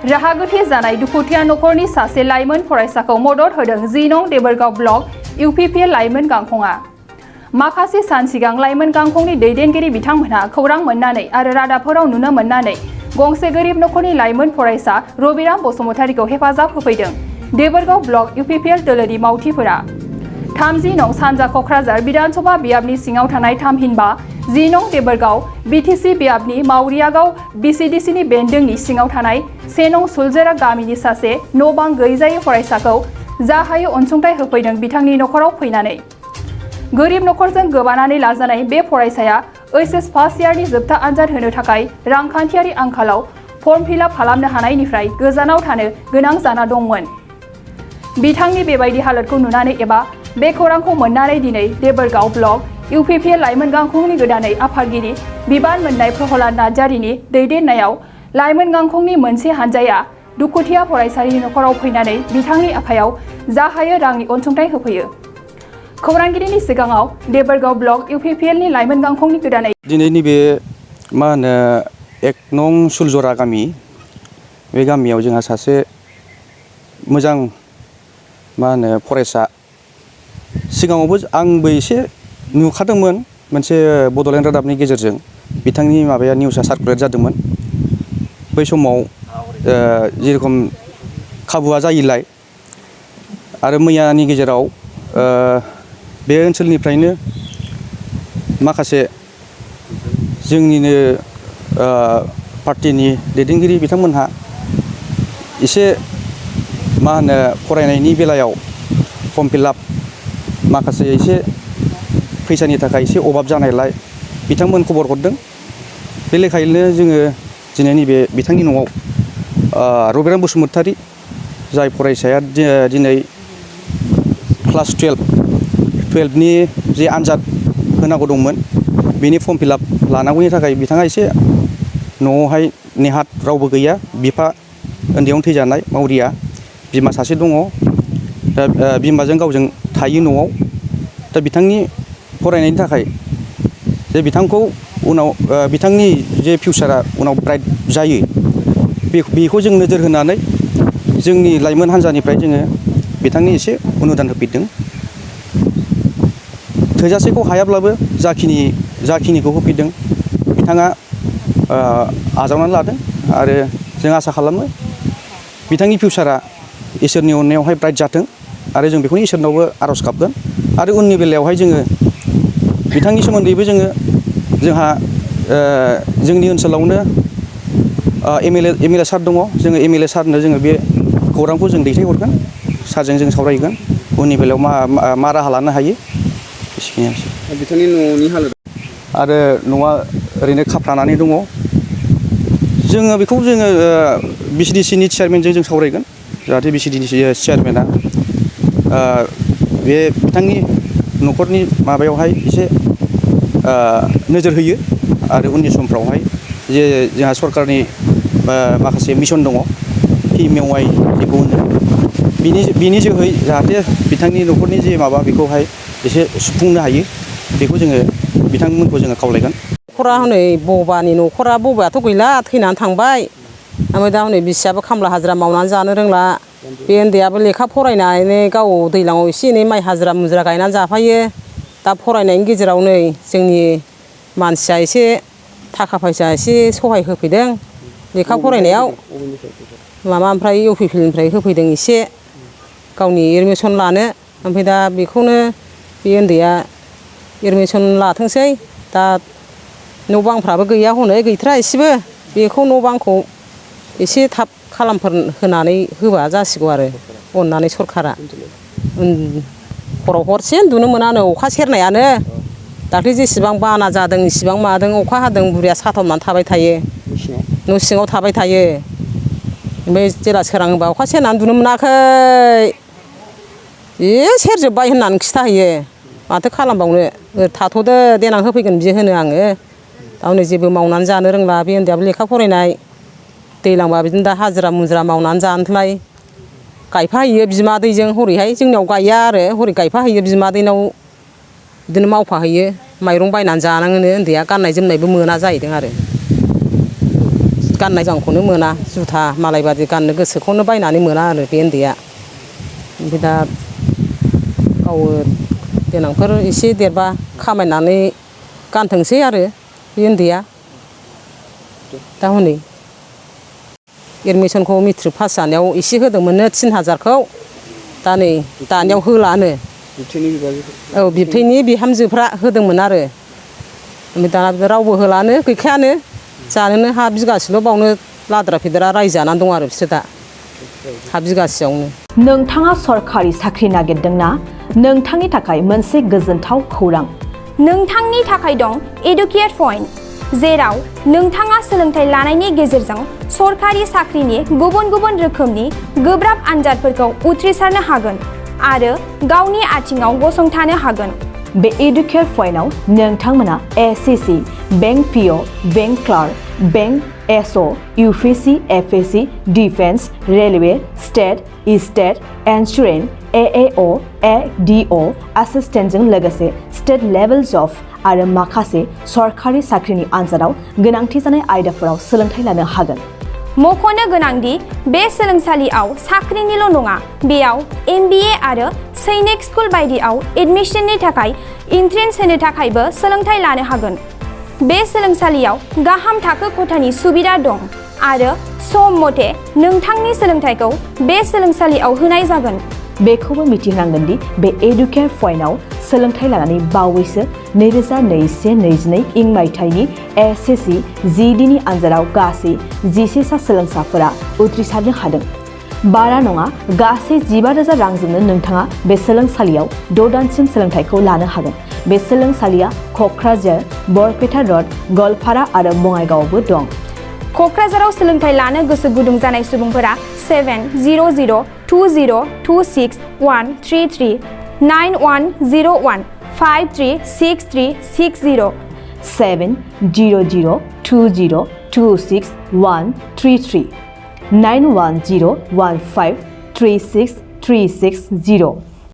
राहा गोथे जानाय दुखुथिया नखरनि सासे लाइमोन फरायसाखौ मदद होदों 10 नं देबोरगाव ब्लक UPPL लाइमोन गांखंआ। माखासे सान सिगां लाइमोन गांखंनि दैदेनगिरि बिथांमोनहा खौरां मोननानै आरो रादाबफोराव नुनो मोननानै गंसे गोरिब नखरनि लाइमोन फरायसा रबिराम बसुमतारीखौ हेफाजाब होफैदों देबोरगाव ब्लक UPPL दोलोनि मावथिफोरा। 30 नं सानजा कक्राझार विधानसभा बियाबनि सिङाव थानाय थामहिनबा 10 नं देबोरगाव BTC बियाबनि मावरियागाव BCDC नि बेन्दोंनि सिङाव थानाय 1 नं सुलजरा गामिनि सासे न' बां गैजायै फरायसाखौ जा हायो अनसुंथाइ होफैदों बिथांनि नखराव फैनानै। गोरिब नखरजों गोबानानै लाजानाय बे फरायसाया HS फार्स्ट इयारनि जोबथा आनजाद होनो थाखाय रांखान्थियारि आंखालाव फर्म फिलआप खालामनो हानायनिफ्राय गोजानाव थानो गोनां जाना दंमोन। बिथांनि बेबायदि हालोदखौ नुनानै एबा बे खौरांखौ मोननानै दिनै देबोरगाव ब्लक UPPL लाइमोन गांखंनि गोदानै आफादगिरि बिबान मोननाय प्रहलाद नार्जारिनि दैदेननायाव लाइमोन गांखंनि मोनसे हानजाया दुखुथिया फरायसानि नखराव फैनानै बिथांनि आखायाव जा हायो रांनि अनसुंथाइ होफैयो। खौरांगिरिनि सिगाङाव देबोरगाव ब्लक UPPL नि लाइमोन गांखंनि गोदानै दिनैनि बे मा होनो 1 नं सुलजरा गामि बे गामियाव जोंहा सासे मोजां मा होनो फरायसा सिगाङावबो आंबो एसे नुखादोंमोन मोनसे बड'लेण्ड रादाबनि गेजेरजों बिथांनि माबाया निउसआ सार्कुलेट जादोंमोन। बै समाव जेरखम खाबुआ जायिलाय आरो मैयानि गेजेराव बे ओनसोलनिफ्रायनो माखासे जोंनिनो पार्टिनि दैदेनगिरि बिथांमोनहा एसे मा होनो फरायनायनि बेलायाव फर्म फिलआप माखासे एसे फैसानि थाखाय एसे अभाब जानायलाय बिथांमोन खबर हरदों। बे लेखायैनो जोङो दिनैनि बे बिथांनि न'आव रबिराम बसुमतारी जाय फरायसाया दिनै क्लास 12 नि जे आनजाद होनांगौ दंमोन बेनि फर्म फिलआप लानांगौनि थाखाय बिथाङा एसे न'आवहाय नेहाथ रावबो गैया। बिफा उन्दैयावनो थैजानाय मावरिया, बिमा सासे दङ। दा बिमाजों गावजों थायो न'आव। दा बिथांनि फरायनायनि थाखाय जे बिथांखौ उनाव बिथांनि जे फिउचारा उनाव ब्राइट जायो बेखौ जों नोजोर होनानै जोंनि लाइमोन हान्जानिफ्राय जोङो बिथांनि एसे अनुदान होफैदों। थोजासेखौ हायाब्लाबो जाखिनिखौ होफैदों बिथाङा आजावनानै लादों आरो जों आसा खालामो बिथांनि फिउचारा इसोरनि अननायावहाय ब्राइट जाथों आरो जों बेखौनो इसोरनावबो आर'ज गाबगोन। आरो उननि बेलायावहाय जोङो बिथांनि सोमोन्दैबो जोंहा जोंनि ओनसोलावनो MLA सार दङ। जोङो MLA सारनो जोङो बे खौरांखौ जों दैथायहरगोन। सारजों जों सावरायगोन उननि बेलायाव मा राहा लानो हायो एसेखिनियानोसै। बिथांनि न'नि हालोद आरो न'आ ओरैनो खाफ्रानानै दङ। जोङो बेखौ BCDC नि चेयारमेनजों जों सावरायगोन जाहाथे BCDC चेयारमेना बे बिथांनि न'खरनि माबायावहाय एसे नोजोर होयो आरो उननि समफ्रावहाय जे जोंहा सरकारनि माखासे मिशन दङ PMAY जेखौ होनो बिनि जोहै जाहाथे बिथांनि न'खरनि जे माबा बेखौहाय एसे सुफुंनो हायो बेखौ जोङो बिथांमोनखौ जोङो खावलायगोन। न'खरा हनै बबानि न'खरा बबायाथ' गैला थैनानै थांबाय। ओमफ्राय दा हनै बिसियाबो खामला हाजिरा मावनानै जानो रोंला। बे उन्दैयाबो लेखा फरायनानै गाव दैज्लाङाव एसे एनै माइ हाजिरा मुजिरा गायनानै जाफायो। दा फरायनायनि गेजेराव नै जोंनि मानसिया एसे थाखा फैसा एसे सहाय होफैदों लेखा फरायनायाव ओमफ्राय UPPL निफ्राय होफैदों एसे गावनि एडमिसन लानो। ओमफ्राय दा बेखौनो बे उन्दैया एडमिसन लाथोंसै। दा न' बांफ्राबो गैया हनै गैथ्रा एसेबो बेखौ न' बांखौ एसे थाब होनानै होबा जासिगौ आरो अननानै सरखारा। हराव हरसे उन्दुनो मोनानो अखा सेरनायानो दाख्लै जेसेबां बाना जादों इसेबां मादों अखा हादों बुरिया साथाबनानै थाबाय थायो न' सिङाव थाबाय थायो। ओमफ्राय जेला सोरां होबा अखा सेरनानै उन्दुनो मोनाखै जि सेरजोब्बाय होननानै खिथाहैयो। माथो खालामबावनो थाथ'दो देनां होफैगोन बिदि होनो आङो। दा हनै जेबो मावनानै जानो रोंला बे उन्दैयाबो लेखा फरायनाय दैज्लांबा बिदिनो दा हाजिरा मुजिरा मावनानै जानोसैलाय गायफाहैयो बिमादैजों हरैहाय जोंनियाव गाया आरो हरै गायफाहैयो बिमादैनाव बिदिनो मावफाहैयो माइरं बायनानै जानाङोनो उन्दैया गाननाय जोमनायबो मोना जाहैदों आरो। गाननाय जोमखौनो मोना जुथा मालाय बादि गाननो गोसोखौनो बायनानै मोना आरो बे उन्दैया ओमफ्राय दा गाव देनांफोर एसे देरबा खामायनानै गानथोंसै आरो बे उन्दैया दा हनै एडमिसनखौ मेट्रिक पास जानायाव एसे होदोंमोननो 3000खौ दा नै दानियाव होलानो औ बिबथैनि बिहामजोफ्रा होदोंमोन आरो ओमफ्राय दाना रावबो होलानो गैखायानो जानोनो हा बिगासेल' बावनो लाद्रा फेद्रा रायजो जानानै दं आरो बिसोर दा हा बिगासेयावनो नोंथाङा सरखारि साख्रि नागिरदोंना नोंथांनि थाखाय मोनसे गोजोनथाव खौरां नोंथांनि थाखाय दं एडुकेट पइन्ट जेराव नोंथाङा सोलोंथाइ लानायनि गेजेरजों सरखारि साख्रिनि गुबुन गुबुन रोखोमनि गोब्राब आनजादफोरखौ उथ्रिसारनो हागोन आरो गावनि आथिङाव गसंथानो हागोन बे एडुकेट पइन्टआव नोंथांमोना SSC bank PO bank clerk bank SO UPSC FSC defence railway state insurance AAO ADO एसिस्टेन्टजों लोगोसे स्टेट लेभेल जब आरो माखासे सरखारि साख्रिनि आनजादाव गोनांथि जानाय आयदाफोराव सोलोंथाइ लानो हागोन मख'नो गोनांदि बे सोलोंसालियाव साख्रिनिल' नङा बेयाव MBA आरो सैनिक स्कुल बायदियाव एडमिसननि थाखाय एन्ट्रेन्स होनो थाखायबो सोलोंथाइ लानो हागोन बे सोलोंसालियाव गाहाम थाखो खथानि सुबिदा दं आरो सम मथे नोंथांनि सोलोंथाइखौ बे सोलोंसालियाव होनाय जागोन बेखौबो मिथिनांगोन दि बे एडुकेट पइन्टआव सोलोंथाइ लानानै बावैसो 2021-22 इं मायथाइनि एसएससि जिडिनि आनजादाव गासै 11 सा सोलोंसाफोरा उथ्रिसारनो हादों बारा नङा गासै 15,000 रांजोंनो नोंथाङा बे सोलोंसालियाव 6 दानसिम सोलोंथाइखौ लानो हागोन बे सोलोंसालिया क'क्राझार बरपेटा रड गवालपारा आरो बङाइगावआवबो दं क'क्राझाराव सोलोंथाइ लानो गोसो गुदुं जानाय सुबुंफोरा 70020261133 9101 536360 70020261133 9101536360